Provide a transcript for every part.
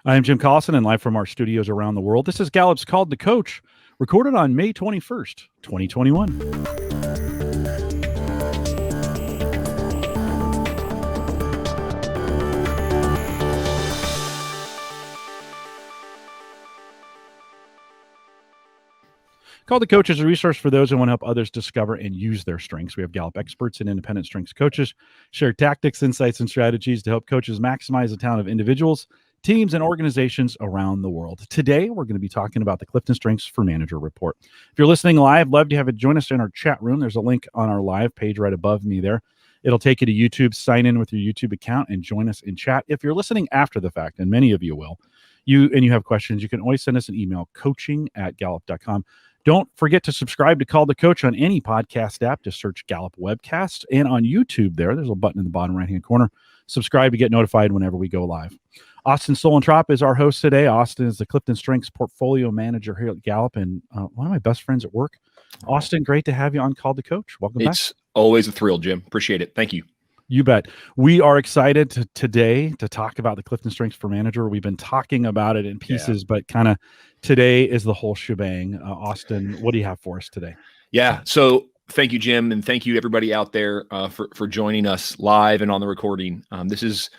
I'm Jim Collison and live from our studios around the world. This is Gallup's Called the Coach, recorded on May 21st, 2021. Called the Coach is a resource for those who want to help others discover and use their strengths. We have Gallup experts and independent strengths coaches share tactics, insights, and strategies to help coaches maximize the talent of individuals, teams, and organizations around the world. Today, we're going to be talking about the CliftonStrengths for Manager report. If you're listening live, love to have you join us in our chat room. There's a link on our live page right above me there. It'll take you to YouTube. Sign in with your YouTube account and join us in chat. If you're listening after the fact, and many of you will, you have questions, you can always send us an email, coaching@gallup.com. Don't forget to subscribe to Call the Coach on any podcast app. Just search Gallup Webcast. And on YouTube there's a button in the bottom right-hand corner. Subscribe to get notified whenever we go live. Austin Solentrop is our host today. Austin is the CliftonStrengths portfolio manager here at Gallup and one of my best friends at work. Austin, great to have you on Call the Coach. Welcome back. It's always a thrill, Jim. Appreciate it. Thank you. You bet. We are excited today to talk about the CliftonStrengths for Manager. We've been talking about it in pieces, but kind of today is the whole shebang. Austin, what do you have for us today? Yeah. So thank you, Jim. And thank you everybody out there for joining us live and on the recording. This is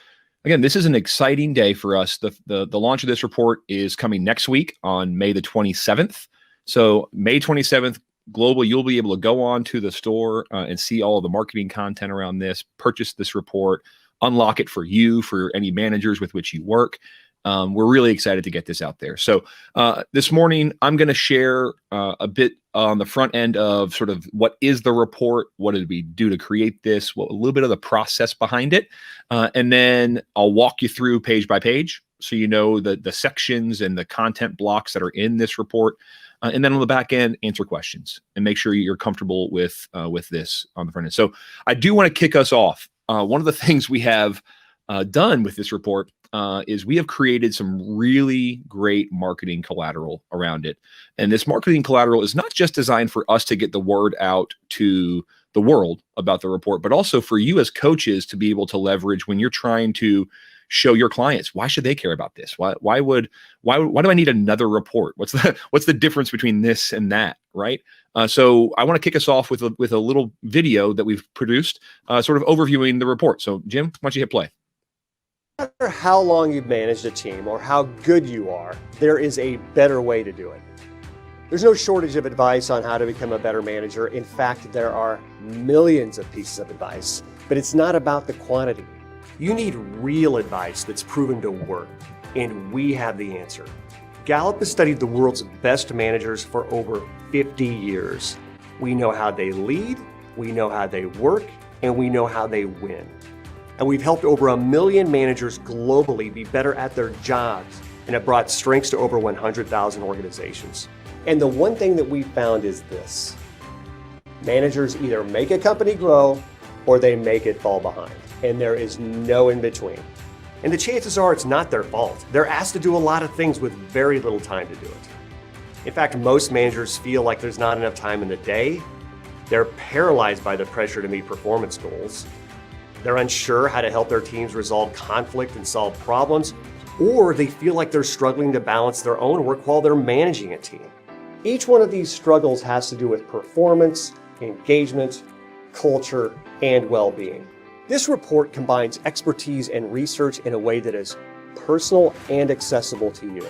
an exciting day for us. The launch of this report is coming next week on May the 27th. So May 27th, global, you'll be able to go on to the store and see all of the marketing content around this, purchase this report, unlock it for you, for any managers with which you work. We're really excited to get this out there. So this morning, I'm going to share a bit on the front end of sort of what is the report, what did we do to create this, a little bit of the process behind it. And then I'll walk you through page by page so you know the sections and the content blocks that are in this report. And then on the back end, answer questions and make sure you're comfortable with this on the front end. So I do want to kick us off. One of the things we have done with this report is we have created some really great marketing collateral around it. And this marketing collateral is not just designed for us to get the word out to the world about the report, but also for you as coaches to be able to leverage when you're trying to show your clients, why should they care about this? Why do I need another report? What's the difference between this and that, right? So I want to kick us off with a little video that we've produced, sort of overviewing the report. So Jim, why don't you hit play? No matter how long you've managed a team or how good you are, there is a better way to do it. There's no shortage of advice on how to become a better manager. In fact, there are millions of pieces of advice, but it's not about the quantity. You need real advice that's proven to work, and we have the answer. Gallup has studied the world's best managers for over 50 years. We know how they lead, we know how they work, and we know how they win. And we've helped over 1 million managers globally be better at their jobs and have brought strengths to over 100,000 organizations. And the one thing that we found is this: managers either make a company grow or they make it fall behind. And there is no in between. And the chances are it's not their fault. They're asked to do a lot of things with very little time to do it. In fact, most managers feel like there's not enough time in the day. They're paralyzed by the pressure to meet performance goals. They're unsure how to help their teams resolve conflict and solve problems, or they feel like they're struggling to balance their own work while they're managing a team. Each one of these struggles has to do with performance, engagement, culture, and well-being. This report combines expertise and research in a way that is personal and accessible to you.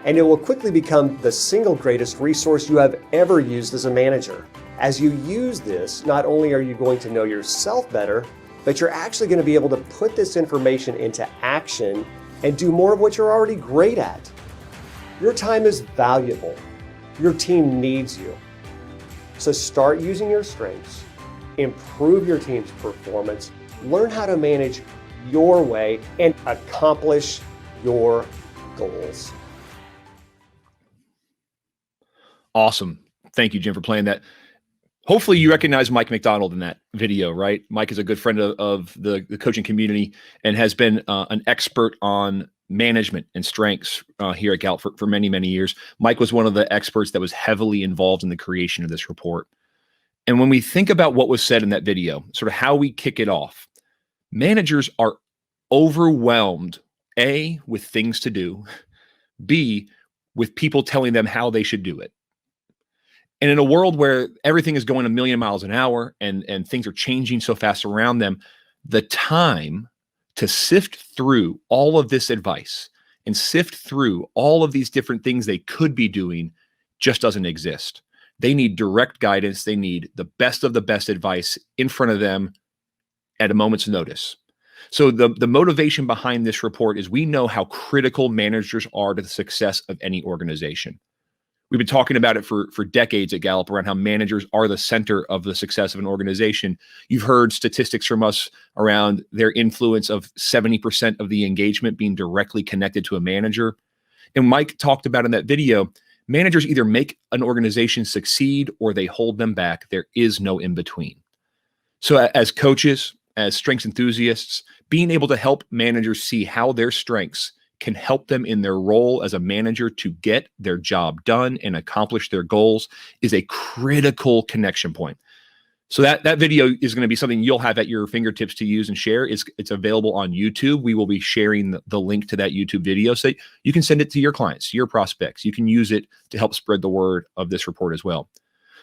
And it will quickly become the single greatest resource you have ever used as a manager. As you use this, not only are you going to know yourself better, but you're actually going to be able to put this information into action and do more of what you're already great at. Your time is valuable. Your team needs you. So start using your strengths, improve your team's performance, learn how to manage your way, and accomplish your goals. Awesome. Thank you, Jim, for playing that. Hopefully you recognize Mike McDonald in that video, right? Mike is a good friend of the coaching community and has been an expert on management and strengths here at Gallup for many, many years. Mike was one of the experts that was heavily involved in the creation of this report. And when we think about what was said in that video, sort of how we kick it off, managers are overwhelmed A, with things to do, B, with people telling them how they should do it. And in a world where everything is going a million miles an hour and things are changing so fast around them, the time to sift through all of this advice and sift through all of these different things they could be doing just doesn't exist. They need direct guidance. They need the best of the best advice in front of them at a moment's notice. So the motivation behind this report is we know how critical managers are to the success of any organization. We've been talking about it for decades at Gallup around how managers are the center of the success of an organization. You've heard statistics from us around their influence of 70% of the engagement being directly connected to a manager. And Mike talked about in that video, managers either make an organization succeed or they hold them back. There is no in between. So as coaches, as strengths enthusiasts, being able to help managers see how their strengths can help them in their role as a manager to get their job done and accomplish their goals is a critical connection point. So that video is going to be something you'll have at your fingertips to use and share. It's available on YouTube. We will be sharing the link to that YouTube video so you can send it to your clients, your prospects. You can use it to help spread the word of this report as well.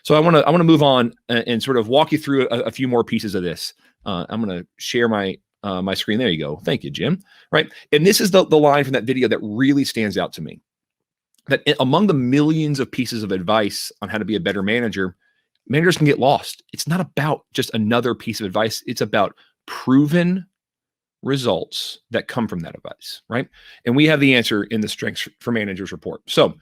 So I want to move on and sort of walk you through a few more pieces of this. I'm going to share my screen. There you go. Thank you, Jim. Right. And this is the line from that video that really stands out to me. That among the millions of pieces of advice on how to be a better manager, managers can get lost. It's not about just another piece of advice. It's about proven results that come from that advice. Right. And we have the answer in the Strengths for Managers report. So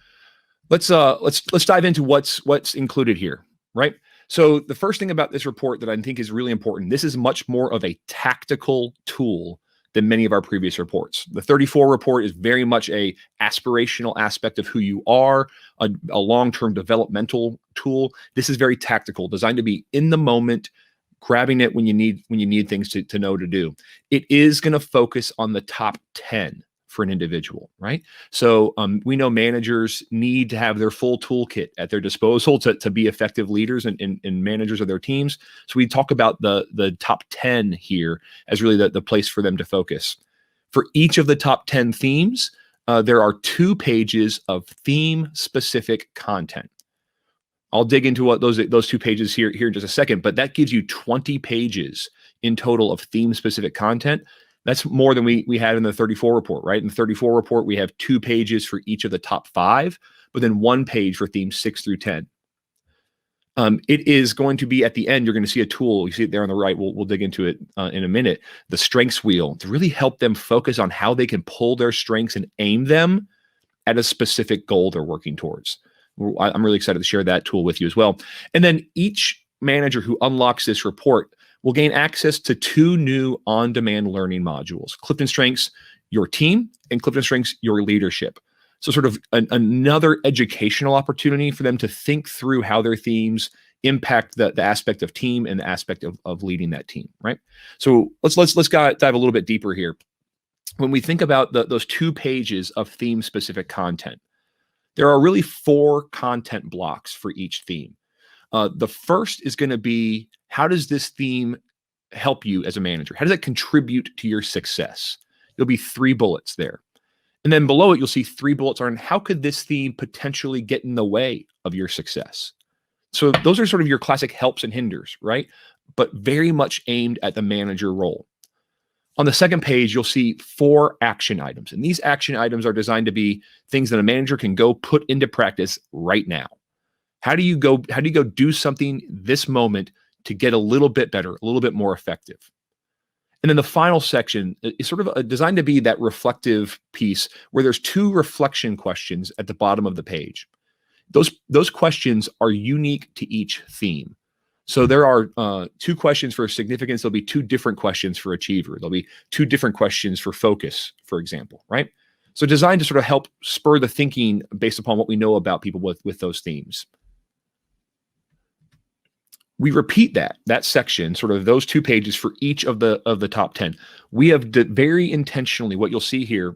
let's dive into what's included here. Right. So the first thing about this report that I think is really important, this is much more of a tactical tool than many of our previous reports. The 34 report is very much a aspirational aspect of who you are, a long-term developmental tool. This is very tactical, designed to be in the moment, grabbing it when you need things to know to do. It is going to focus on the top 10 for an individual, right? So we know managers need to have their full toolkit at their disposal to be effective leaders and managers of their teams. So we talk about the top 10 here as really the place for them to focus. For each of the top 10 themes, there are 2 pages of theme-specific content. I'll dig into what those 2 pages here in just a second, but that gives you 20 pages in total of theme-specific content. That's more than we had in the 34 report, right? In the 34 report, we have 2 pages for each of the top 5, but then 1 page for themes 6 through 10. It is going to be at the end, you're going to see a tool. You see it there on the right. We'll dig into it in a minute. The strengths wheel to really help them focus on how they can pull their strengths and aim them at a specific goal they're working towards. I'm really excited to share that tool with you as well. And then each manager who unlocks this report will gain access to 2 new on-demand learning modules, CliftonStrengths, your team, and CliftonStrengths, your leadership. So sort of another educational opportunity for them to think through how their themes impact the aspect of team and the aspect of leading that team, right? So let's dive a little bit deeper here. When we think about those 2 pages of theme-specific content, there are really 4 content blocks for each theme. The first is going to be, how does this theme help you as a manager? How does it contribute to your success? There'll be 3 bullets there. And then below it, you'll see 3 bullets on how could this theme potentially get in the way of your success? So those are sort of your classic helps and hinders, right? But very much aimed at the manager role. On the second page, you'll see 4 action items. And these action items are designed to be things that a manager can go put into practice right now. How do you go do something this moment to get a little bit better, a little bit more effective? And then the final section is sort of designed to be that reflective piece where there's 2 reflection questions at the bottom of the page. Those questions are unique to each theme. So there are 2 questions for significance. There'll be 2 different questions for achiever. There'll be 2 different questions for focus, for example, right? So designed to sort of help spur the thinking based upon what we know about people with those themes. We repeat that section, sort of those 2 pages for each of the top 10. We have very intentionally, what you'll see here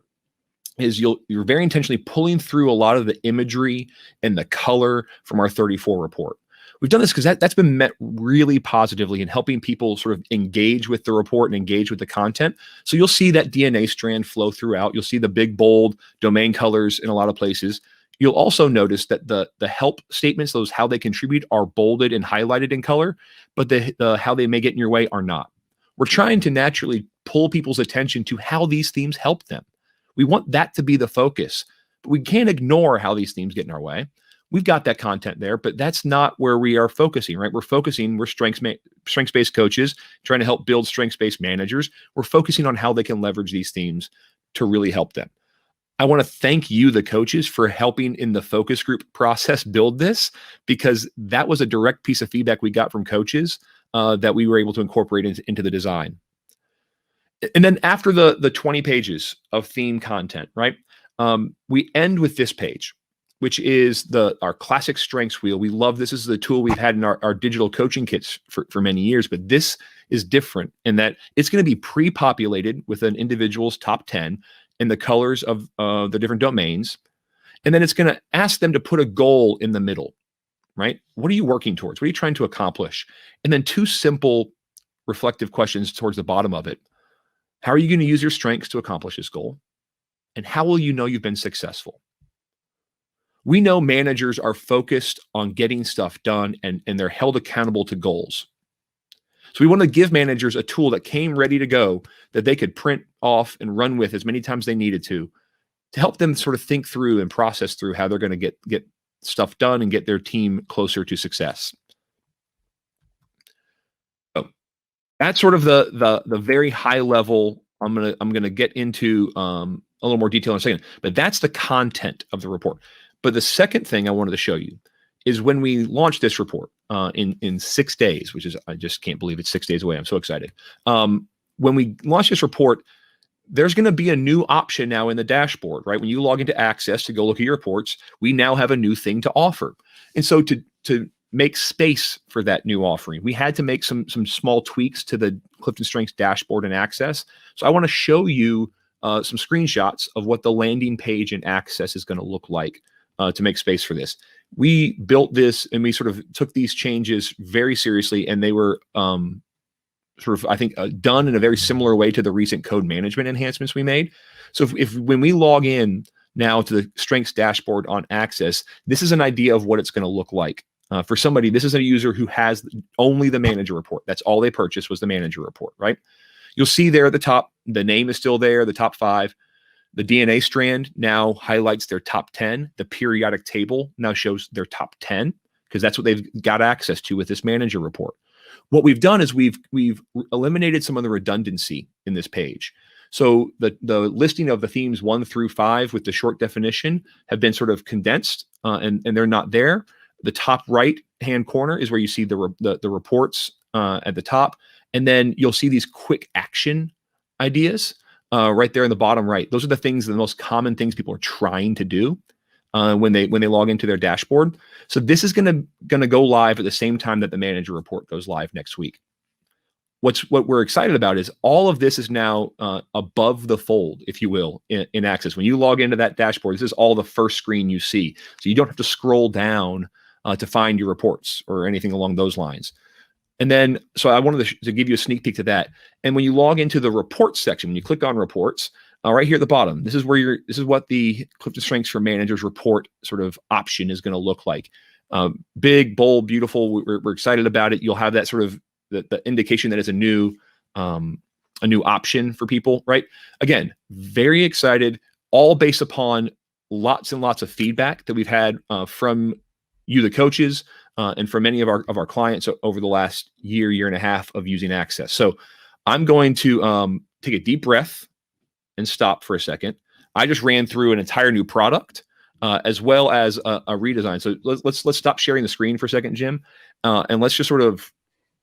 is you're very intentionally pulling through a lot of the imagery and the color from our 34 report. We've done this because that's been met really positively in helping people sort of engage with the report and engage with the content. So you'll see that DNA strand flow throughout. You'll see the big, bold domain colors in a lot of places. You'll also notice that the help statements, those how they contribute, are bolded and highlighted in color, but the how they may get in your way are not. We're trying to naturally pull people's attention to how these themes help them. We want that to be the focus, but we can't ignore how these themes get in our way. We've got that content there, but that's not where we are focusing, right? We're strengths-based coaches trying to help build strengths-based managers. We're focusing on how they can leverage these themes to really help them. I want to thank you, the coaches, for helping in the focus group process build this, because that was a direct piece of feedback we got from coaches that we were able to incorporate into the design. And then after the 20 pages of theme content, right, we end with this page, which is our classic strengths wheel. We love this. This is the tool we've had in our digital coaching kits for many years, but this is different in that it's going to be pre-populated with an individual's top 10 and the colors of the different domains. And then it's going to ask them to put a goal in the middle, right? What are you working towards? What are you trying to accomplish? And then 2 simple reflective questions towards the bottom of it. How are you going to use your strengths to accomplish this goal? And how will you know you've been successful? We know managers are focused on getting stuff done and they're held accountable to goals. So we want to give managers a tool that came ready to go that they could print off and run with as many times they needed to help them sort of think through and process through how they're going to get stuff done and get their team closer to success. So that's sort of the very high level. I'm gonna get into a little more detail in a second, but that's the content of the report. But the second thing I wanted to show you is when we launched this report in 6 days, which is, I just can't believe it's 6 days away. I'm so excited. When we launched this report, there's going to be a new option now in the dashboard, right? When you log into Access to go look at your reports, we now have a new thing to offer. And so to make space for that new offering, we had to make some small tweaks to the CliftonStrengths dashboard and Access. So I want to show you some screenshots of what the landing page in Access is going to look like to make space for this. We built this and we sort of took these changes very seriously, and they were sort of, I think, done in a very similar way to the recent code management enhancements we made. So if when we log in now to the Strengths dashboard on Access, this is an idea of what it's going to look like. For somebody, this is a user who has only the manager report. That's all they purchased was the manager report, right? You'll see there at the top, the name is still there, the top 5. The DNA strand now highlights their top 10. The periodic table now shows their top 10 because that's what they've got access to with this manager report. What we've done is we've eliminated some of the redundancy in this page. So the listing of the themes 1 through 5 with the short definition have been sort of condensed and they're not there. The top right hand corner is where you see the reports at the top. And then you'll see these quick action ideas right there in the bottom right. Those are the most common things people are trying to do when they log into their dashboard. So this is gonna go live at the same time that the manager report goes live next week. What we're excited about is all of this is now above the fold, if you will, in Access. When you log into that dashboard, this is all the first screen you see. So you don't have to scroll down to find your reports or anything along those lines. And then, so I wanted to give you a sneak peek to that. And when you log into the reports section, when you click on reports, right here at the bottom, this is what the CliftonStrengths for Managers report sort of option is going to look like. Big, bold, beautiful. We're excited about it. You'll have that sort of the indication that it's a new option for people, right? Again, very excited, all based upon lots and lots of feedback that we've had from you, the coaches, and from many of our clients over the last year and a half of using Access. So I'm going to take a deep breath and stop for a second. I just ran through an entire new product as well as a redesign. So let's stop sharing the screen for a second, Jim, and let's just sort of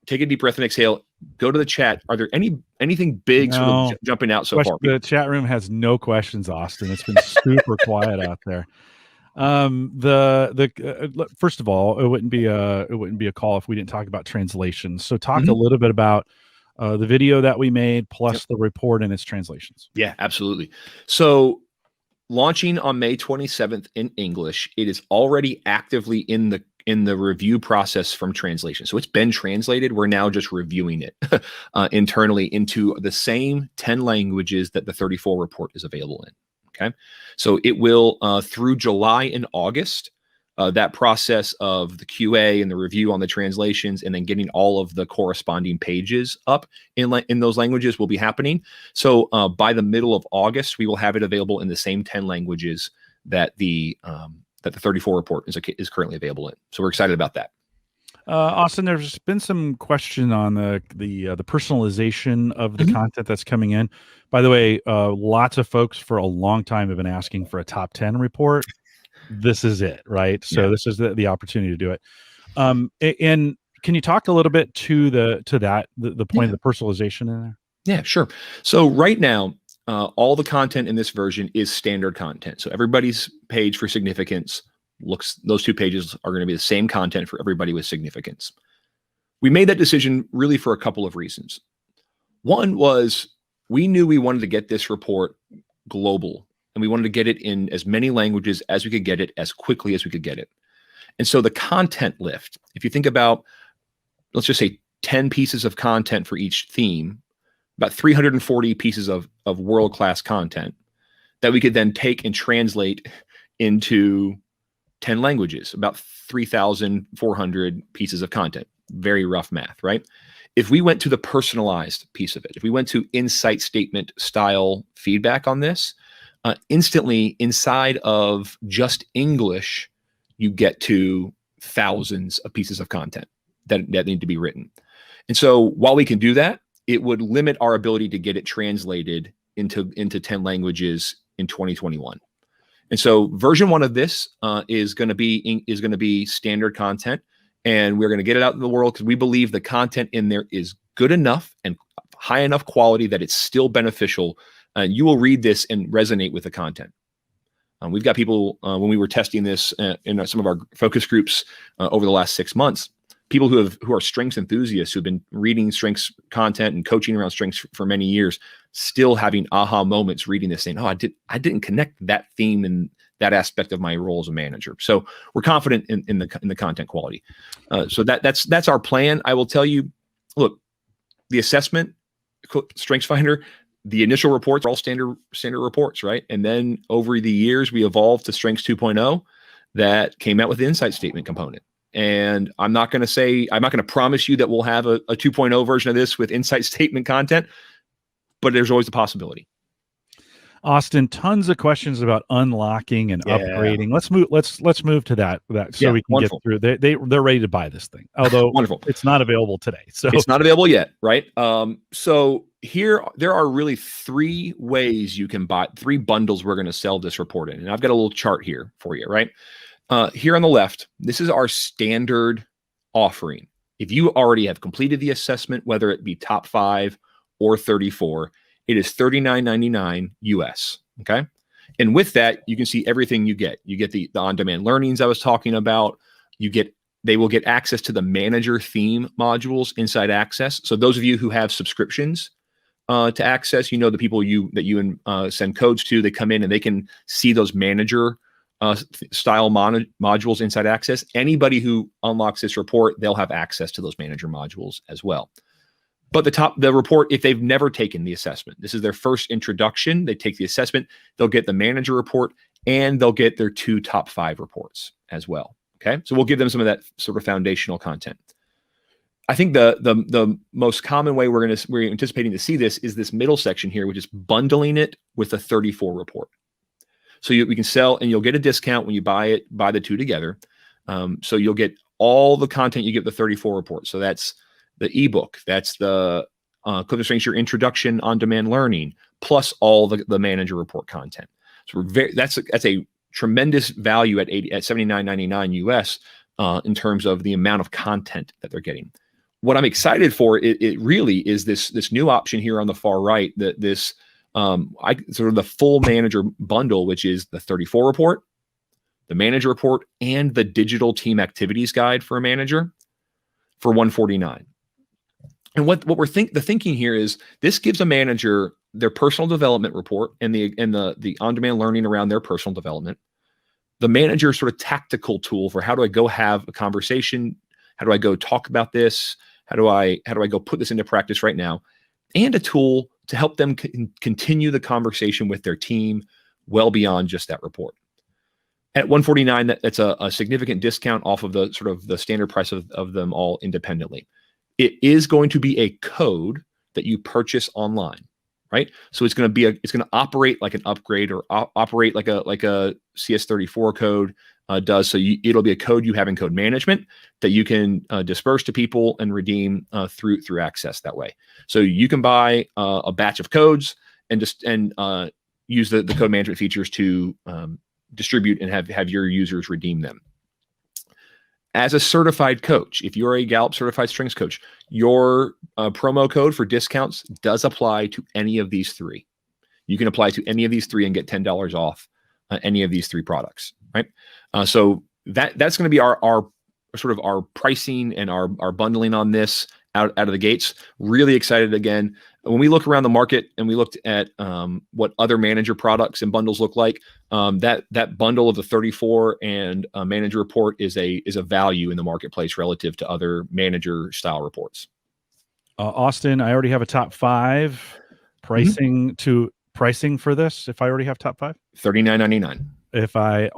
take a deep breath and exhale. Go to the chat. Are there anything big sort of jumping out so far? The chat room has no questions, Austin. It's been super quiet out there. First of all, it wouldn't be a call if we didn't talk about translations. So talk a little bit about the video that we made plus the report and its translations. Yeah, absolutely. So launching on May 27th in English, it is already actively in in the review process from translation. So it's been translated. We're now just reviewing it internally into the same 10 languages that the 34 report is available in. Okay. So it will, through July and August, that process of the QA and the review on the translations and then getting all of the corresponding pages up in those languages will be happening. So by the middle of August, we will have it available in the same 10 languages that the 34 report is currently available in. So we're excited about that. Austin, there's been some question on the personalization of the content that's coming in. By the way, lots of folks for a long time have been asking for a top 10 report. This is it, right? So this is the opportunity to do it. And can you talk a little bit to the point of the personalization in there? Yeah, sure. So right now, all the content in this version is standard content. So everybody's page for significance those two pages are going to be the same content for everybody with significance. We made that decision really for a couple of reasons. One was we knew we wanted to get this report global, and we wanted to get it in as many languages as we could get it as quickly as we could get it. And so the content lift, if you think about, let's just say 10 pieces of content for each theme, about 340 pieces of world-class content that we could then take and translate into 10 languages, about 3,400 pieces of content. Very rough math, right? If we went to the personalized piece of it, if we went to insight statement style feedback on this, instantly inside of just English, you get to thousands of pieces of content that need to be written. And so while we can do that, it would limit our ability to get it translated into 10 languages in 2021. And so version 1 of this is going to be standard content, and we're going to get it out in the world because we believe the content in there is good enough and high enough quality that it's still beneficial. You will read this and resonate with the content. We've got people, when we were testing this in some of our focus groups over the last 6 months, people who are strengths enthusiasts who've been reading strengths content and coaching around strengths for many years, still having aha moments reading this, saying, "Oh, I didn't connect that theme and that aspect of my role as a manager." So we're confident in the content quality. So that's our plan. I will tell you, look, the assessment, StrengthsFinder, the initial reports are all standard reports, right? And then over the years, we evolved to Strengths 2.0 that came out with the insight statement component. And I'm not going to promise you that we'll have a 2.0 version of this with insight statement content, but there's always a possibility. Austin, tons of questions about unlocking and upgrading. Let's move to that so we can get through. They're ready to buy this thing, although wonderful. It's not available today. So it's not available yet, right? So here there are really 3 ways you can buy 3 bundles we're going to sell this report in, and I've got a little chart here for you, right? Here on the left, this is our standard offering. If you already have completed the assessment, whether it be top 5 or 34, it is $39.99 US. Okay. And with that, you can see everything you get. You get the on-demand learnings I was talking about. They will get access to the manager theme modules inside Access. So those of you who have subscriptions to Access, the people that you send codes to, they come in and they can see those manager style modules inside Access. Anybody who unlocks this report, they'll have access to those manager modules as well. But the report, if they've never taken the assessment, this is their first introduction. They take the assessment, they'll get the manager report, and they'll get their 2 top 5 reports as well. Okay, so we'll give them some of that sort of foundational content. I think the most common way we're anticipating to see this is this middle section here, which is bundling it with a 34 report. So we can sell, and you'll get a discount when you buy the 2 together. So you'll get all the content you get the 34 report. So that's the ebook, that's the CliftonStrengths, your introduction on-demand learning, plus all the manager report content. So that's a tremendous value at $79.99 US in terms of the amount of content that they're getting. What I'm excited for, it really is this new option here on the far right, sort of the full manager bundle, which is the 34 report, the manager report, and the digital team activities guide for a manager for $149. And what we're the thinking here is this gives a manager their personal development report and the on-demand learning around their personal development, the manager sort of tactical tool for how do I go have a conversation? How do I go talk about this? How do I go put this into practice right now? And a tool to help them continue the conversation with their team well beyond just that report. At $149, that's a significant discount off of the sort of the standard price of them all independently. It is going to be a code that you purchase online, right? So it's going to operate like an upgrade or operate like a CS34 code does. So it'll be a code you have in code management that you can disperse to people and redeem through access that way. So you can buy a batch of codes and use the code management features to distribute and have your users redeem them. As a certified coach, if you're a Gallup certified strengths coach, your promo code for discounts does apply to any of these three. You can apply to any of these three and get $10 off any of these three products, right? So that's going to be our sort of our pricing and our bundling on this out of the gates. Really excited again. When we look around the market and we looked at what other manager products and bundles look like, that bundle of the 34 and manager report is a value in the marketplace relative to other manager style reports. Austin, I already have a top 5 pricing for this. If I already have top 5, $39.99. If I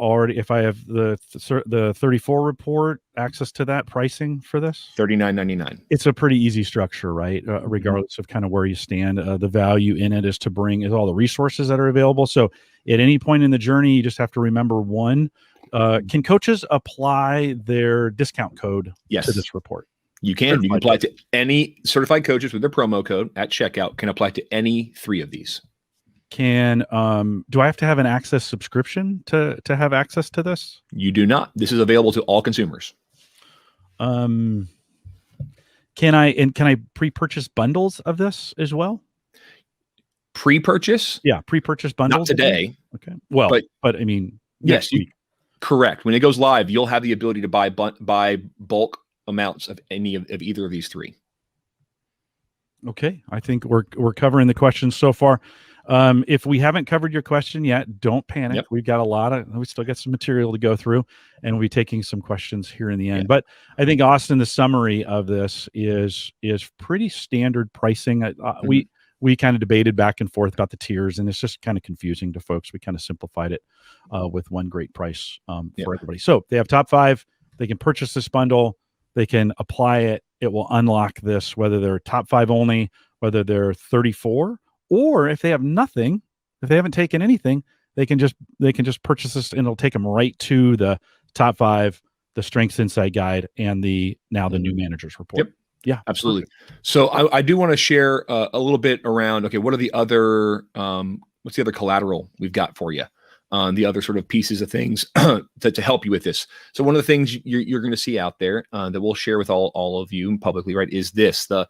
have the 34 report, access to that pricing for this, $39.99. It's a pretty easy structure, right? Regardless of kind of where you stand, the value in it is all the resources that are available. So at any point in the journey, you just have to remember one: can coaches apply their discount code to this report? You can. You can apply to any certified coaches with their promo code at checkout. Can apply to any 3 of these. Do I have to have an access subscription to have access to this? You do not. This is available to all consumers. Can I pre-purchase bundles of this as well? Pre-purchase? Yeah, pre-purchase bundles. Not today. Okay. Well, but I mean, yes, correct. When it goes live, you'll have the ability to buy bulk amounts of any of either of these 3. Okay, I think we're covering the questions so far. If we haven't covered your question yet, don't panic. Yep. We still got some material to go through, and we'll be taking some questions here in the end. Yeah. But I think, Austin, the summary of this is pretty standard pricing. We kind of debated back and forth about the tiers, and it's just kind of confusing to folks. We kind of simplified it with one great price for everybody. So they have top 5. They can purchase this bundle. They can apply it. It will unlock this, whether they're top 5 only, whether they're 34, or if they have nothing, if they haven't taken anything, they can just purchase this, and it'll take them right to the top 5, the Strengths Insight Guide, and the new Managers Report. Yep. Yeah, absolutely. So I do want to share a little bit around, okay, what are the other, what's the other collateral we've got for you? The other sort of pieces of things to help you with this. So one of the things you're going to see out there that we'll share with all of you publicly, right, is this, the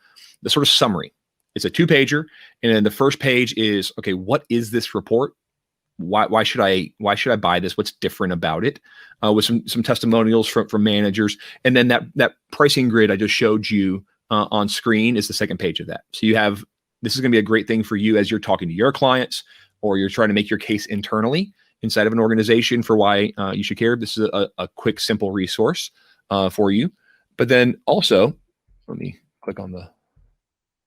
sort of summary. It's a 2-pager, and then the first page is, okay, what is this report? Why should I buy this? What's different about it? With some testimonials from managers, and then that pricing grid I just showed you on screen is the second page of that. So this is going to be a great thing for you as you're talking to your clients, or you're trying to make your case internally inside of an organization for why you should care. This is a quick, simple resource for you. But then also, let me click on the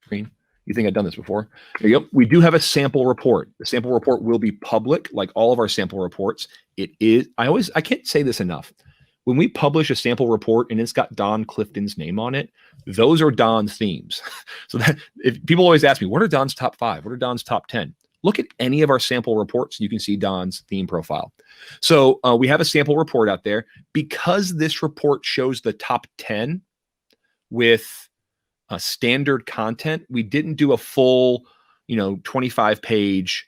screen. You think I've done this before? There you go. We do have a sample report. The sample report will be public, like all of our sample reports. It is. I can't say this enough. When we publish a sample report and it's got Don Clifton's name on it, those are Don's themes. So that if people always ask me, what are Don's top 5? What are Don's top 10? Look at any of our sample reports. You can see Don's theme profile. So we have a sample report out there. Because this report shows the top 10 with standard content, we didn't do a full, 25-page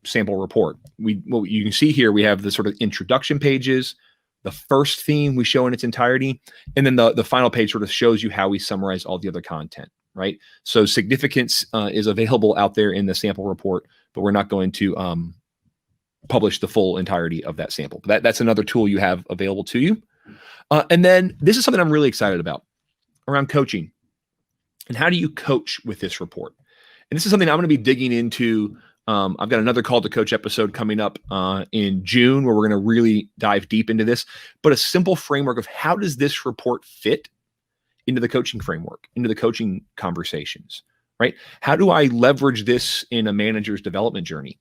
sample report. What you can see here, we have the sort of introduction pages, the first theme we show in its entirety, and then the final page sort of shows you how we summarize all the other content, right? So significance is available out there in the sample report, but we're not going to publish the full entirety of that sample. But that's another tool you have available to you. And then this is something I'm really excited about around coaching. And how do you coach with this report? And this is something I'm going to be digging into I've got another Call to Coach episode coming up in June where we're going to really dive deep into this, but a simple framework of how does this report fit into the coaching framework, into the coaching conversations, right? How do I leverage this in a manager's development journey?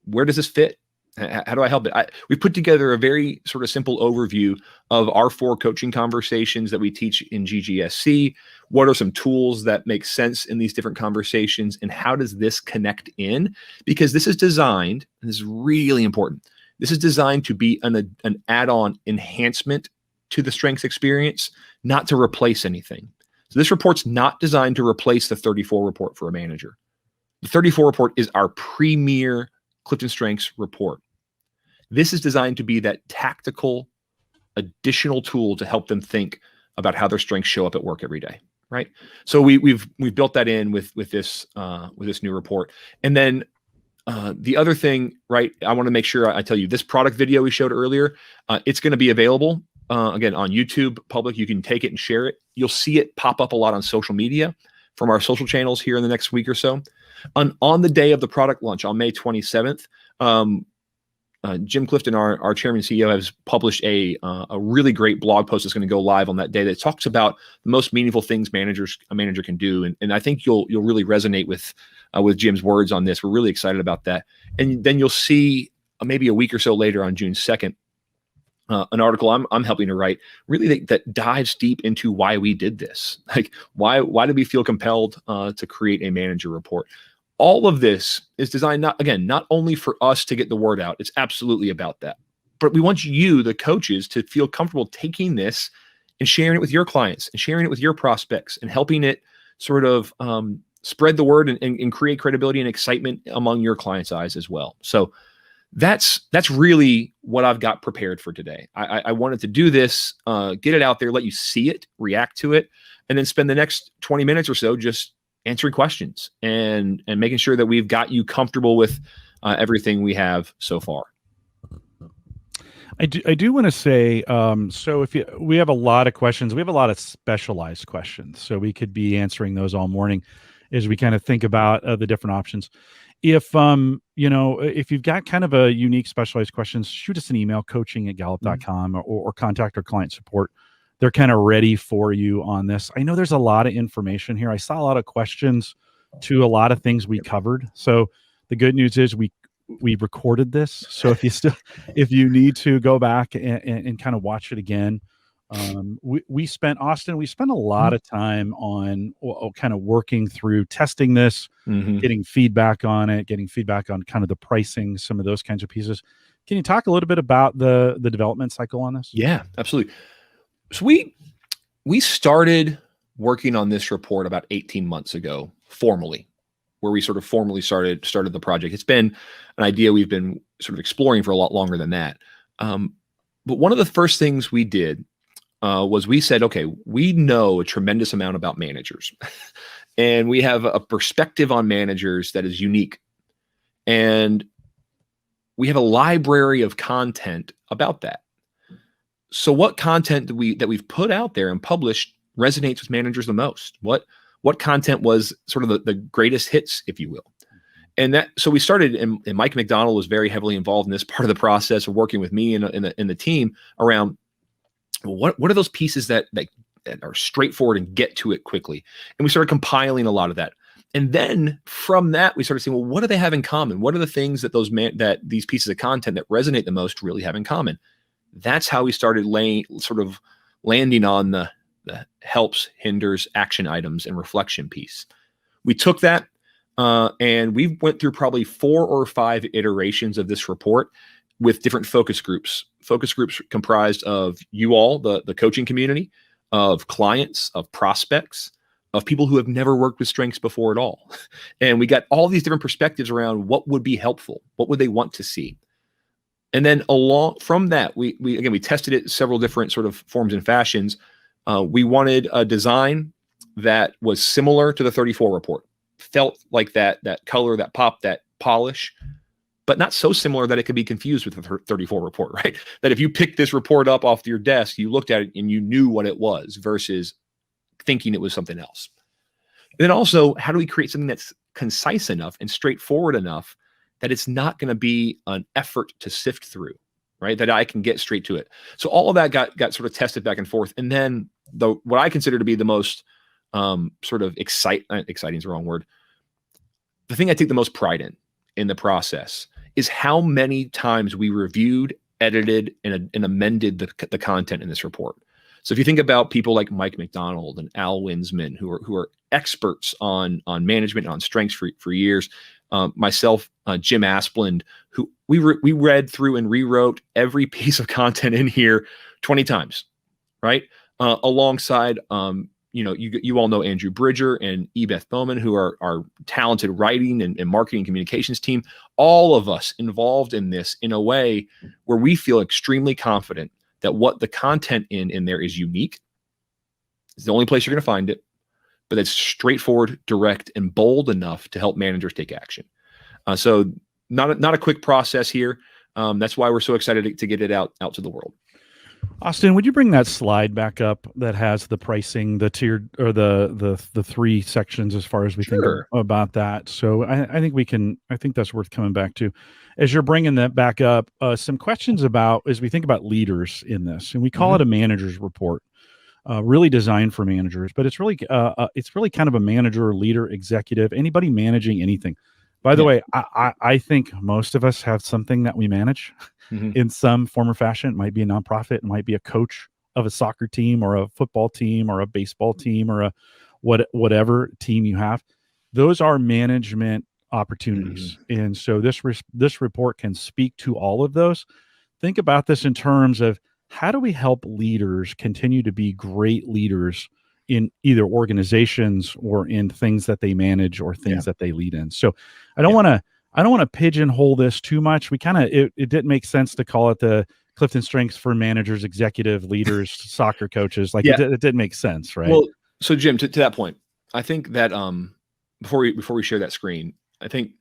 Where does this fit? How do I help it? We put together a very sort of simple overview of our 4 coaching conversations that we teach in GGSC. What are some tools that make sense in these different conversations? And how does this connect in? Because this is designed, and this is really important, this is designed to be an add-on enhancement to the strengths experience, not to replace anything. So this report's not designed to replace the 34 report for a manager. The 34 report is our premier CliftonStrengths report. This is designed to be that tactical, additional tool to help them think about how their strengths show up at work every day, right? So we've built that in with this new report. And then the other thing, right? I want to make sure I tell you this product video we showed earlier. It's going to be available again on YouTube public. You can take it and share it. You'll see it pop up a lot on social media from our social channels here in the next week or so. On the day of the product launch on May 27th, Jim Clifton, our chairman and CEO, has published a really great blog post that's going to go live on that day that talks about the most meaningful things a manager can do. And I think you'll really resonate with Jim's words on this. We're really excited about that. And then you'll see maybe a week or so later on June 2nd, an article I'm helping to write really that dives deep into why we did this. Like why did we feel compelled to create a manager report? All of this is designed not only for us to get the word out. It's absolutely about that, but we want you, the coaches, to feel comfortable taking this and sharing it with your clients and sharing it with your prospects and helping it sort of spread the word and create credibility and excitement among your clients' eyes as well. So that's really what I've got prepared for today. I wanted to do this, get it out there, let you see it, react to it, and then spend the next 20 minutes or so just answering questions and making sure that we've got you comfortable with everything we have so far. I do want to say, so we have a lot of questions, we have a lot of specialized questions, so we could be answering those all morning as we kind of think about the different options. If if you've got kind of a unique specialized questions, shoot us an email, coaching@gallup.com, or contact our client support. They're kind of ready for you on this. I know there's a lot of information here. I saw a lot of questions to a lot of things we covered. So the good news is we recorded this. So if you need to go back and kind of watch it again, we spent a lot of time on kind of working through testing this, getting feedback on it, getting feedback on kind of the pricing, some of those kinds of pieces. Can you talk a little bit about the development cycle on this? Yeah, absolutely. So we started working on this report about 18 months ago, formally, where we sort of formally started the project. It's been an idea we've been sort of exploring for a lot longer than that. But one of the first things we did was we said, okay, we know a tremendous amount about managers and we have a perspective on managers that is unique. And we have a library of content about that. So what content that we've put out there and published resonates with managers the most? What content was sort of the greatest hits, if you will? And so we started, and Mike McDonald was very heavily involved in this part of the process of working with me and the team around what are those pieces that are straightforward and get to it quickly. And we started compiling a lot of that. And then from that, we started saying, well, what do they have in common? What are the things that that these pieces of content that resonate the most really have in common? That's how we started landing on the helps, hinders, action items, and reflection piece. We took that and we went through probably 4 or 5 iterations of this report with different focus groups. Focus groups comprised of you all, the coaching community, of clients, of prospects, of people who have never worked with strengths before at all. And we got all these different perspectives around what would be helpful, what would they want to see. And then along from that, we tested it in several different sort of forms and fashions. We wanted a design that was similar to the 34 report, felt like that color, that pop, that polish, but not so similar that it could be confused with the 34 report, right? That if you picked this report up off your desk, you looked at it and you knew what it was versus thinking it was something else. And then also, how do we create something that's concise enough and straightforward enough that it's not going to be an effort to sift through, right? That I can get straight to it. So all of that got sort of tested back and forth. And then what I consider to be the most sort of exciting is the wrong word. The thing I take the most pride in the process is how many times we reviewed, edited, and amended the content in this report. So if you think about people like Mike McDonald and Al Winsman, who are experts on management and on strengths for years, myself, Jim Asplund, who we read through and rewrote every piece of content in here 20 times, right? Alongside, you all know Andrew Bridger and Ebeth Bowman, who are our talented writing and marketing communications team. All of us involved in this in a way where we feel extremely confident that what the content in there is unique. It's the only place you're going to find it, but it's straightforward, direct, and bold enough to help managers take action. So not a quick process here. That's why we're so excited to get it out to the world. Austin, would you bring that slide back up that has the pricing, the tiered, or the three sections as far as we think about that? So I think that's worth coming back to. As you're bringing that back up, some questions about, as we think about leaders in this, and we call it a manager's report, really designed for managers, but it's really kind of a manager, leader, executive, anybody managing anything. By the way, I think most of us have something that we manage in some form or fashion. It might be a nonprofit, it might be a coach of a soccer team or a football team or a baseball team or a whatever team you have. Those are management opportunities. And so this report can speak to all of those. Think about this in terms of, how do we help leaders continue to be great leaders in either organizations or in things that they manage or things that they lead in? So I don't want to pigeonhole this too much. We kind of, it didn't make sense to call it the CliftonStrengths for managers, executive leaders, soccer coaches. Like it didn't make sense, right? Well, so Jim, to that point, I think that before we share that screen, I think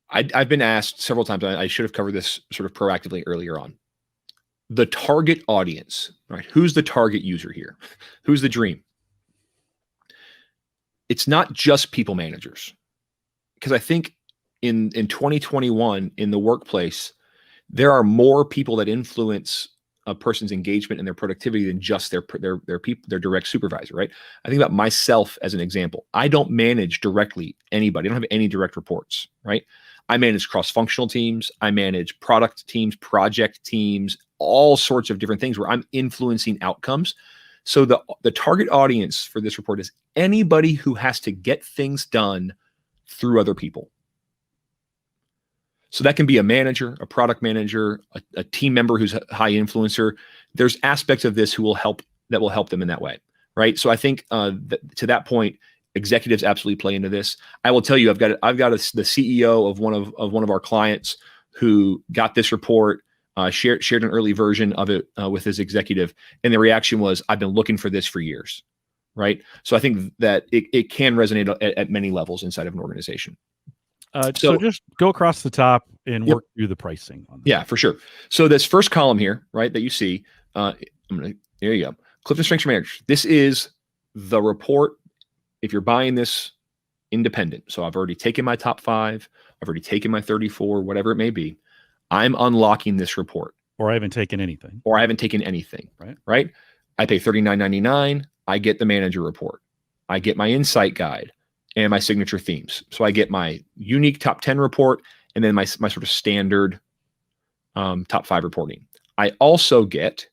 I've been asked several times, I should have covered this sort of proactively earlier on. The target audience, right? Who's the target user here? Who's the dream? It's not just people managers. Because I think in 2021, in the workplace, there are more people that influence a person's engagement and their productivity than just their people, their direct supervisor, right? I think about myself as an example. I don't manage directly anybody. I don't have any direct reports, right? I manage cross-functional teams. I manage product teams, project teams, all sorts of different things where I'm influencing outcomes. So the target audience for this report is anybody who has to get things done through other people. So that can be a manager, a product manager, a team member who's a high influencer. There's aspects of this that will help them in that way, right? So I think to that point, executives absolutely play into this. I will tell you, I've got the CEO of one of our clients who got this report, shared an early version of it with his executive, and the reaction was, "I've been looking for this for years." Right. So I think that it can resonate at many levels inside of an organization. So just go across the top and work through the pricing on that. Yeah, for sure. So this first column here, right, that you see, there you go. CliftonStrengths for managers. This is the report. If you're buying this independent, so I've already taken my top 5, I've already taken my 34, whatever it may be, I'm unlocking this report. Or I haven't taken anything. Right. I pay $39.99. I get the manager report. I get my insight guide and my signature themes. So I get my unique top 10 report and then my sort of standard top 5 reporting. I also get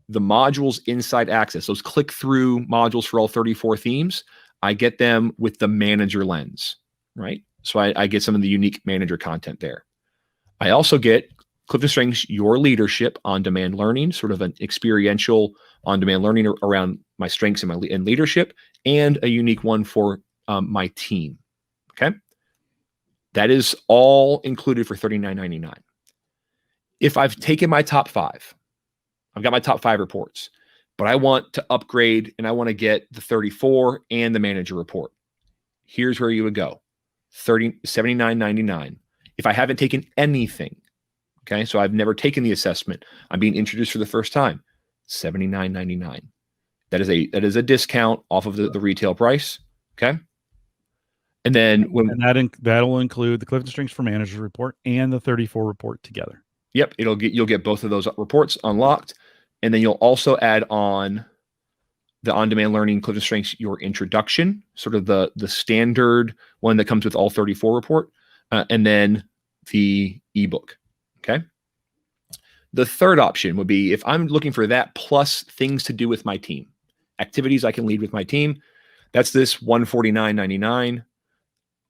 the modules inside access, those click-through modules for all 34 themes. I get them with the manager lens, right? So I get some of the unique manager content there. I also get CliftonStrengths Your Leadership on-demand learning, sort of an experiential on-demand learning around my strengths and leadership, and a unique one for my team. Okay, that is all included for $39.99. If I've taken my top 5, I've got my top 5 reports, but I want to upgrade and I want to get the 34 and the manager report. Here's where you would go: $79.99. If I haven't taken anything, okay, so I've never taken the assessment, I'm being introduced for the first time, $79.99. That is a discount off of the retail price. Okay. And then that'll include the CliftonStrengths for Managers report and the 34 report together. Yep, you'll get both of those reports unlocked, and then you'll also add on the on-demand learning CliftonStrengths your introduction, sort of the standard one that comes with all 34 report, and then the ebook. Okay. The third option would be if I'm looking for that plus things to do with my team, activities I can lead with my team. That's this $149.99.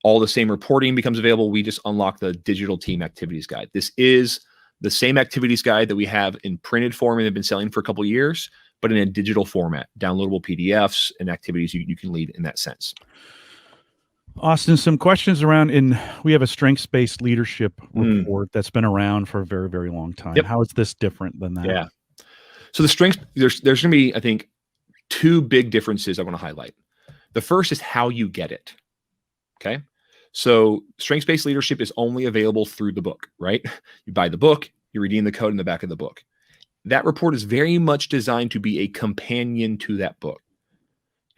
All the same reporting becomes available. We just unlock the digital team activities guide. This is the same activities guide that we have in printed form and have been selling for a couple of years, but in a digital format, downloadable PDFs and activities you can lead in that sense. Austin, some questions around we have a strengths-based leadership report that's been around for a very, very long time. Yep. How is this different than that? Yeah. So the strengths, there's going to be, I think, two big differences I want to highlight. The first is how you get it. Okay. So strengths-based leadership is only available through the book, right? You buy the book, you redeem the code in the back of the book. That report is very much designed to be a companion to that book,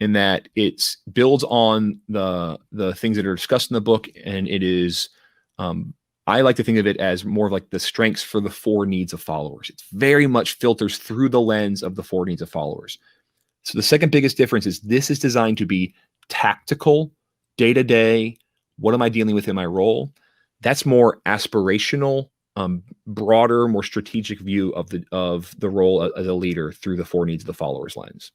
in that it builds on the things that are discussed in the book, and it is, I like to think of it as more of like the strengths for the 4 needs of followers. It's very much filters through the lens of the 4 needs of followers. So the second biggest difference is this is designed to be tactical, day-to-day. What am I dealing with in my role? That's more aspirational, broader, more strategic view of the role as a leader through the 4 needs of the followers lens.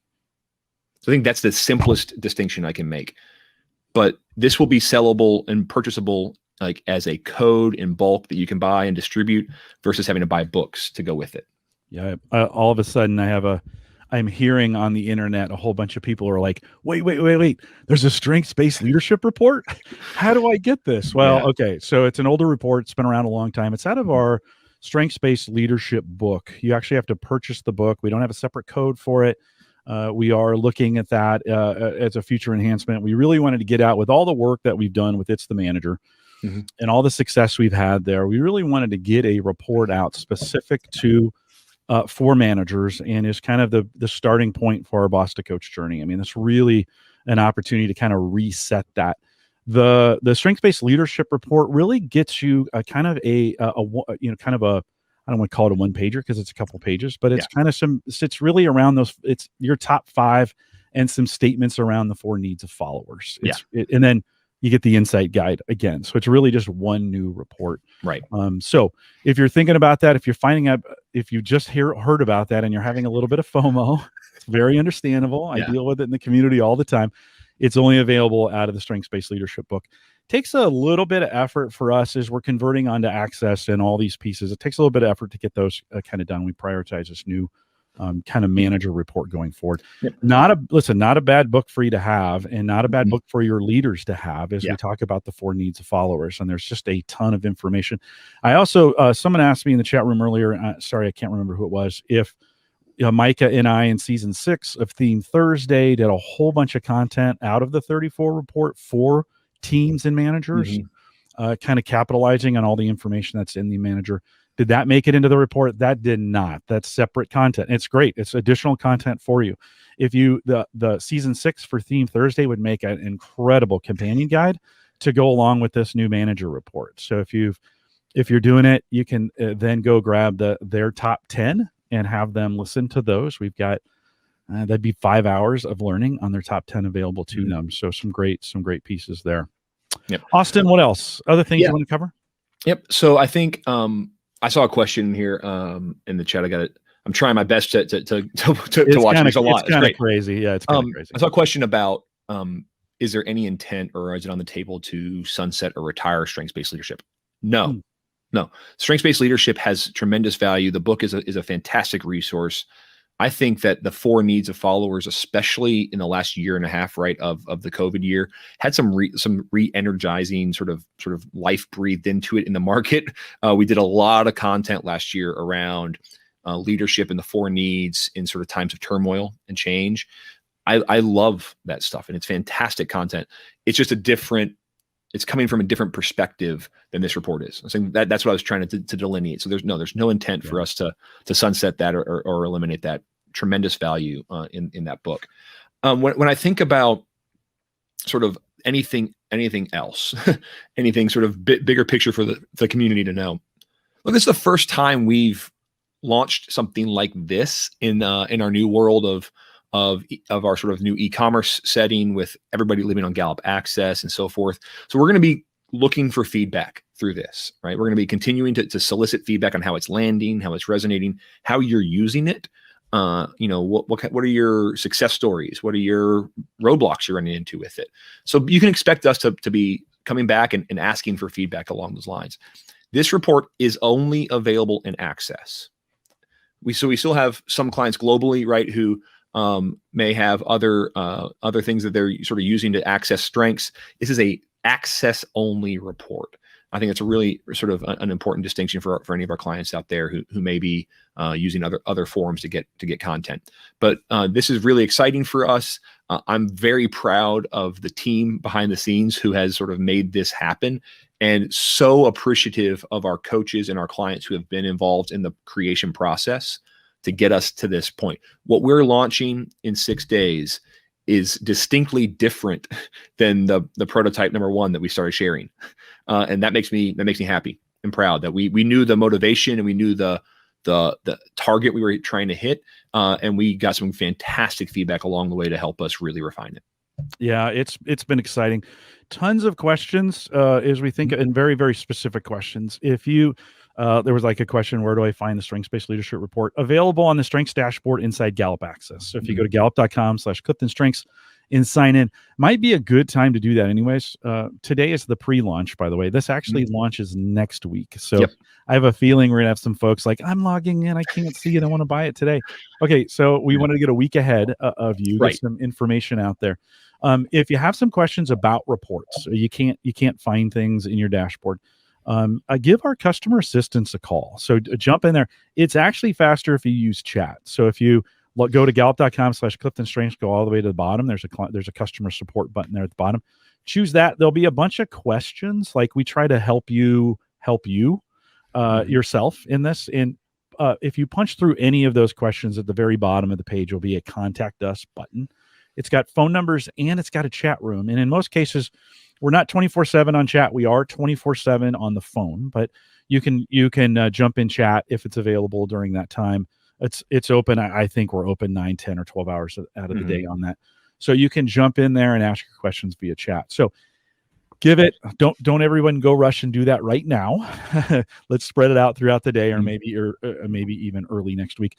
So I think that's the simplest distinction I can make. But this will be sellable and purchasable like as a code in bulk that you can buy and distribute versus having to buy books to go with it. Yeah. All of a sudden I'm hearing on the internet a whole bunch of people are like, wait. There's a strengths-based leadership report. How do I get this? Well, okay. So it's an older report. It's been around a long time. It's out of our strengths-based leadership book. You actually have to purchase the book. We don't have a separate code for it. We are looking at that as a future enhancement. We really wanted to get out with all the work that we've done with It's the Manager and all the success we've had there. We really wanted to get a report out specific to for managers, and is kind of the starting point for our boss to coach journey. I mean, it's really an opportunity to kind of reset that. The strengths-based leadership report really gets you a kind of I don't want to call it a one pager because it's a couple pages, but it's kind of it's really around those. It's your top 5 and some statements around the 4 needs of followers. And then you get the insight guide again. So it's really just one new report. Right. So if you're thinking about that, if you're finding out, if you just heard about that and you're having a little bit of FOMO, it's very understandable. I deal with it in the community all the time. It's only available out of the strengths-based leadership book. Takes a little bit of effort for us as we're converting onto Access and all these pieces. It takes a little bit of effort to get those kind of done. We prioritize this new kind of manager report going forward. Yep. Not a bad book for you to have, and not a bad book for your leaders to have as we talk about the 4 needs of followers. And there's just a ton of information. I also, someone asked me in the chat room earlier, sorry, I can't remember who it was, if Micah and I in season 6 of Theme Thursday did a whole bunch of content out of the 34 report for teams and managers, kind of capitalizing on all the information that's in the manager. Did that make it into the report? That did not. That's separate content. It's great. It's additional content for you. If you, the season 6 for Theme Thursday would make an incredible companion guide to go along with this new manager report. So if you're doing it, you can then go grab their top 10 and have them listen to those. We've got that'd be 5 hours of learning on their top 10 available to them. So some great pieces there. Yep. Austin, what else? Other things you want to cover? Yep. So I think I saw a question here in the chat. I got it. I'm trying my best to watch. There's a lot. It's kind of crazy. Yeah, it's kind of crazy. I saw a question about is there any intent or is it on the table to sunset or retire strengths-based leadership? No. Strengths-based leadership has tremendous value. The book is a fantastic resource. I think that the 4 needs of followers, especially in the last year and a half, right, of the COVID year, had some re-energizing sort of life breathed into it in the market. We did a lot of content last year around leadership and the 4 needs in sort of times of turmoil and change. I love that stuff, and it's fantastic content. It's just it's coming from a different perspective than this report is. I think that's what I was trying to delineate. So there's no intent for us to sunset that or eliminate that. Tremendous value in that book. When I think about sort of anything else, anything sort of bigger picture for the community to know. Look, this is the first time we've launched something like this in our new world of our sort of new e-commerce setting with everybody living on Gallup Access and so forth. So we're going to be looking for feedback through this, right? We're going to be continuing to solicit feedback on how it's landing, how it's resonating, how you're using it. What are your success stories? What are your roadblocks you're running into with it? So you can expect us to be coming back and asking for feedback along those lines. This report is only available in Access. We still have some clients globally, right, who may have other things that they're sort of using to access strengths. This is a Access only report. I think it's a really sort of an important distinction for any of our clients out there who may be using other forums to get content. But this is really exciting for us. I'm very proud of the team behind the scenes who has sort of made this happen, and so appreciative of our coaches and our clients who have been involved in the creation process to get us to this point. What we're launching in 6 days is distinctly different than the prototype number 1 that we started sharing. And that makes me happy and proud that we knew the motivation and we knew the target we were trying to hit. And we got some fantastic feedback along the way to help us really refine it. Yeah, it's been exciting. Tons of questions as we think, and very, very specific questions. If you there was like a question, where do I find the strengths-based leadership report? Available on the strengths dashboard inside Gallup Access. So if you go to gallup.com/CliftonStrengths and sign in, might be a good time to do that anyways. Today is the pre-launch, by the way. This actually launches next week. So I have a feeling we're gonna have some folks like, I'm logging in, I can't see it, I want to buy it today. Okay, so we wanted to get a week ahead of you, get some information out there. If you have some questions about reports, or you can't find things in your dashboard, give our customer assistants a call. So jump in there. It's actually faster if you use chat. So if you go to gallup.com/CliftonStrengths, go all the way to the bottom. There's a customer support button there at the bottom. Choose that. There'll be a bunch of questions. Like, we try to help you yourself in this. And if you punch through any of those questions, at the very bottom of the page will be a contact us button. It's got phone numbers and it's got a chat room. And in most cases, we're not 24/7 on chat. We are 24/7 on the phone, but you can jump in chat if it's available during that time. It's open. I think we're open 9, 10, or 12 hours out of the day on that. So you can jump in there and ask your questions via chat. So give it. Don't everyone go rush and do that right now. Let's spread it out throughout the day, or maybe even early next week.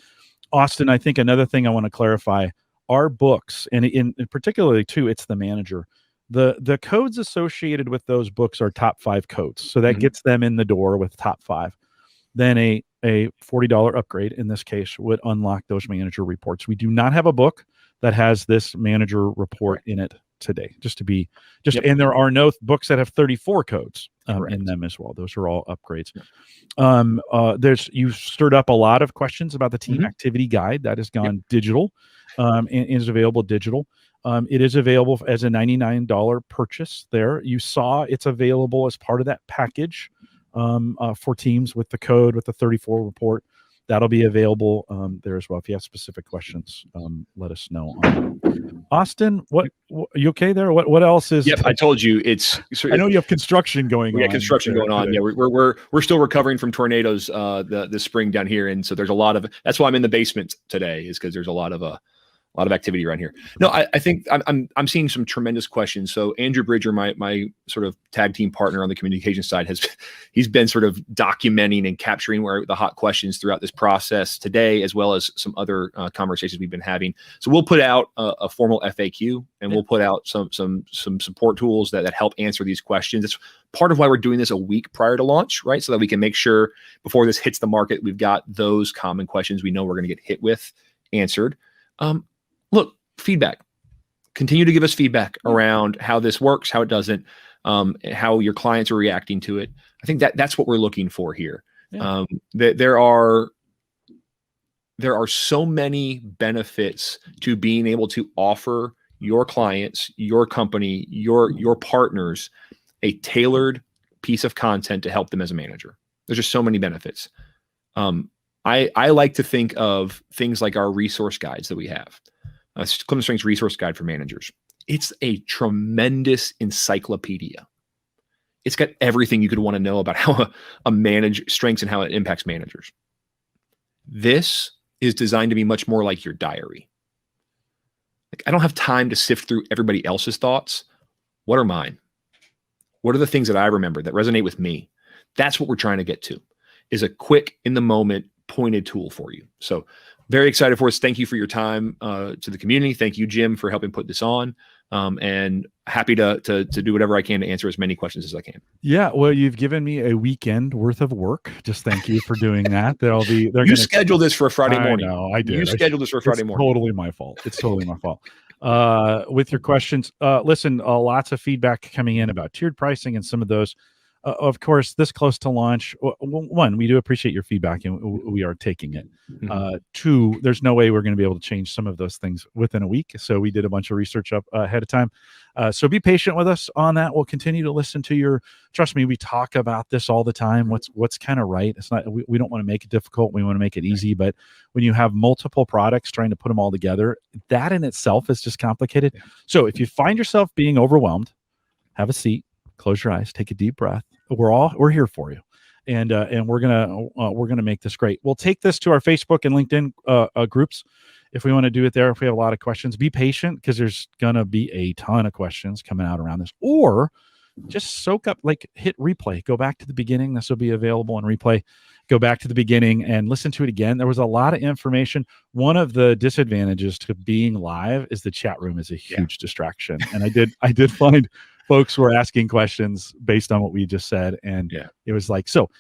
Austin, I think another thing I want to clarify: our books, and in particularly too, it's the manager. The codes associated with those books are top 5 codes. So that gets them in the door with top 5. Then a $40 upgrade in this case would unlock those manager reports. We do not have a book that has this manager report in it today, and there are no books that have 34 codes in them as well. Those are all upgrades. You stirred up a lot of questions about the team activity guide that has gone digital, and is available digital. It is available as a $99 purchase there. You saw it's available as part of that package for teams with the code, with the 34 report. That'll be available there as well. If you have specific questions, let us know. Austin, what you okay there? What else is? Yep, I told you I know you have construction going on. We got construction going on. Yeah, we're still recovering from tornadoes this spring down here, and so there's a lot of. That's why I'm in the basement today, is because there's a lot of activity around here. No, I think I'm seeing some tremendous questions. So Andrew Bridger, my sort of tag team partner on the communication side, he's been sort of documenting and capturing the hot questions throughout this process today, as well as some other conversations we've been having. So we'll put out a formal FAQ, and we'll put out some support tools that help answer these questions. It's part of why we're doing this a week prior to launch, right? So that we can make sure before this hits the market, we've got those common questions we know we're going to get hit with answered. Look, feedback. Continue to give us feedback around how this works, how it doesn't, how your clients are reacting to it. I think that's what we're looking for here. Yeah. There are so many benefits to being able to offer your clients, your company, your partners a tailored piece of content to help them as a manager. There's just so many benefits. I like to think of things like our resource guides that we have. CliftonStrengths resource guide for managers. It's a tremendous encyclopedia. It's got everything you could want to know about how a manage strengths and how it impacts managers. This is designed to be much more like your diary. Like, I don't have time to sift through everybody else's thoughts. What are mine? What are the things that I remember that resonate with me? That's what we're trying to get to, is a quick, in the moment, pointed tool for you. So very excited for us. Thank you for your time to the community. Thank you, Jim, for helping put this on. And happy to do whatever I can to answer as many questions as I can. Yeah, well, you've given me a weekend worth of work. Just thank you for doing that. You scheduled this for a Friday morning. I know, I did. You scheduled this for a Friday morning. Totally my fault. It's totally my fault. With your questions, listen, lots of feedback coming in about tiered pricing and some of those. Of course, this close to launch, one, we do appreciate your feedback and we are taking it. Two, there's no way we're going to be able to change some of those things within a week. So we did a bunch of research up ahead of time. So be patient with us on that. We'll continue to listen to trust me, we talk about this all the time. What's kind of right. It's not, we don't want to make it difficult. We want to make it easy. But when you have multiple products, trying to put them all together, that in itself is just complicated. Yeah. So if you find yourself being overwhelmed, have a seat, close your eyes, take a deep breath. We're here for you. And we're gonna make this great. We'll take this to our Facebook and LinkedIn groups if we want to do it there. If we have a lot of questions, be patient because there's gonna be a ton of questions coming out around this. Or just soak up, like hit replay, go back to the beginning. This will be available in replay. Go back to the beginning and listen to it again. There was a lot of information. One of the disadvantages to being live is the chat room is a huge distraction. And I did find folks were asking questions based on what we just said. And it was like, so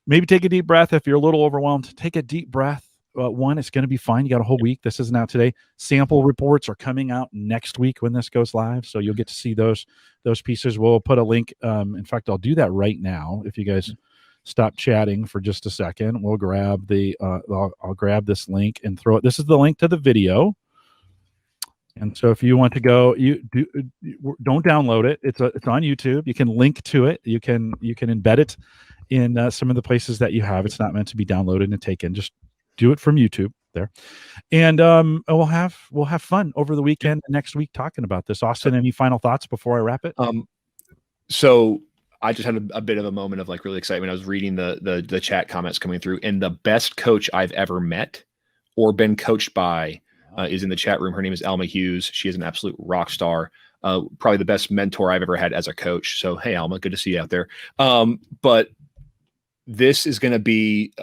maybe take a deep breath. If you're a little overwhelmed, take a deep breath. One, it's going to be fine. You got a whole week. This isn't out today. Sample reports are coming out next week when this goes live. So you'll get to see those pieces. We'll put a link. In fact, I'll do that right now. If you guys stop chatting for just a second, we'll grab I'll grab this link and throw it. This is the link to the video. And so if you want to go, don't download it. It's on YouTube. You can link to it. You can embed it in some of the places that you have. It's not meant to be downloaded and taken. Just do it from YouTube there. And we'll have fun over the weekend and next week talking about this. Austin, any final thoughts before I wrap it? So I just had a bit of a moment of like really excitement. I was reading the chat comments coming through, and the best coach I've ever met or been coached by is in the chat room. Her name is Alma Hughes. She is an absolute rock star. Probably the best mentor I've ever had as a coach. So, hey, Alma, good to see you out there. But this is going to be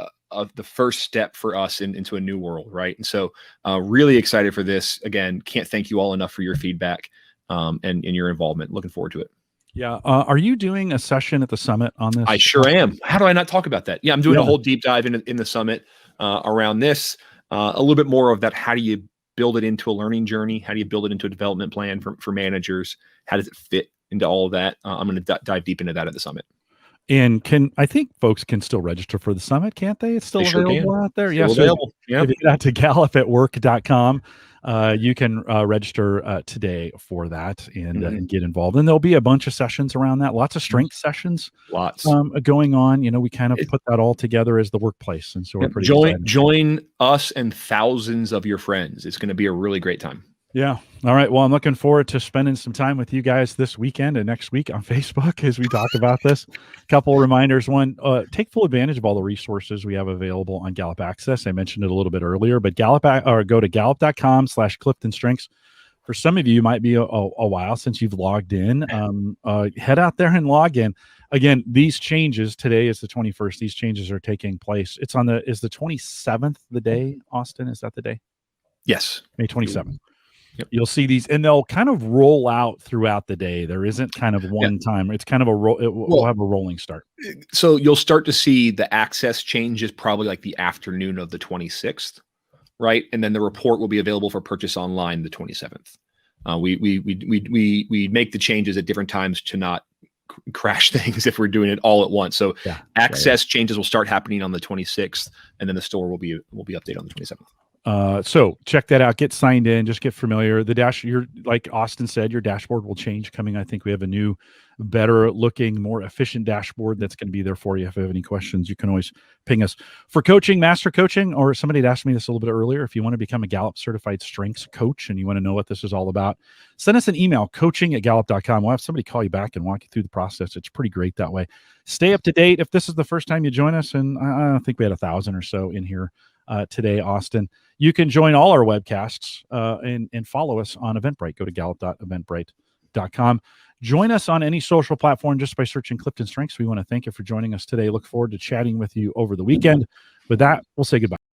the first step for us into a new world, right? And so really excited for this. Again, can't thank you all enough for your feedback and your involvement. Looking forward to it. Yeah. Are you doing a session at the summit on this? I sure am. How do I not talk about that? Yeah, I'm doing a whole deep dive in the summit around this. A little bit more of that. How do you build it into a learning journey? How do you build it into a development plan for managers? How does it fit into all of that? I'm going to dive deep into that at the summit. And I think folks can still register for the summit, can't they? It's still available out there. Yes. Available. Yeah. If you get out to gallupatwork.com, you can register today for that and get involved. And there'll be a bunch of sessions around that. Lots of strength sessions. Going on. We kind of put that all together as the workplace. And so we're pretty excited. Join us and thousands of your friends. It's going to be a really great time. Yeah. All right. Well, I'm looking forward to spending some time with you guys this weekend and next week on Facebook as we talk about this. A couple of reminders. One, take full advantage of all the resources we have available on Gallup Access. I mentioned it a little bit earlier, but go to gallup.com/CliftonStrengths. For some of you, it might be a while since you've logged in. Head out there and log in. Again, these changes, today is the 21st. These changes are taking place. Is the 27th the day, Austin? Is that the day? Yes. May 27th. Yep. You'll see these, and they'll kind of roll out throughout the day. There isn't kind of one time. It's kind of we'll have a rolling start. So you'll start to see the access changes probably like the afternoon of the 26th, right? And then the report will be available for purchase online the 27th. We make the changes at different times to not crash things if we're doing it all at once. So access changes will start happening on the 26th, and then the store will be updated on the 27th. So check that out. Get signed in. Just get familiar. You're like Austin said, your dashboard will change coming. I think we have a new, better looking, more efficient dashboard that's going to be there for you. If you have any questions, you can always ping us. For coaching, master coaching, or somebody had asked me this a little bit earlier. If you want to become a Gallup certified strengths coach and you want to know what this is all about, send us an email, coaching@gallup.com. We'll have somebody call you back and walk you through the process. It's pretty great that way. Stay up to date. If this is the first time you join us, and I don't think we had 1,000 or so in here today, Austin, you can join all our webcasts and follow us on Eventbrite. Go to gallup.eventbrite.com. Join us on any social platform just by searching Clifton Strengths. We want to thank you for joining us today. Look forward to chatting with you over the weekend. With that, we'll say goodbye.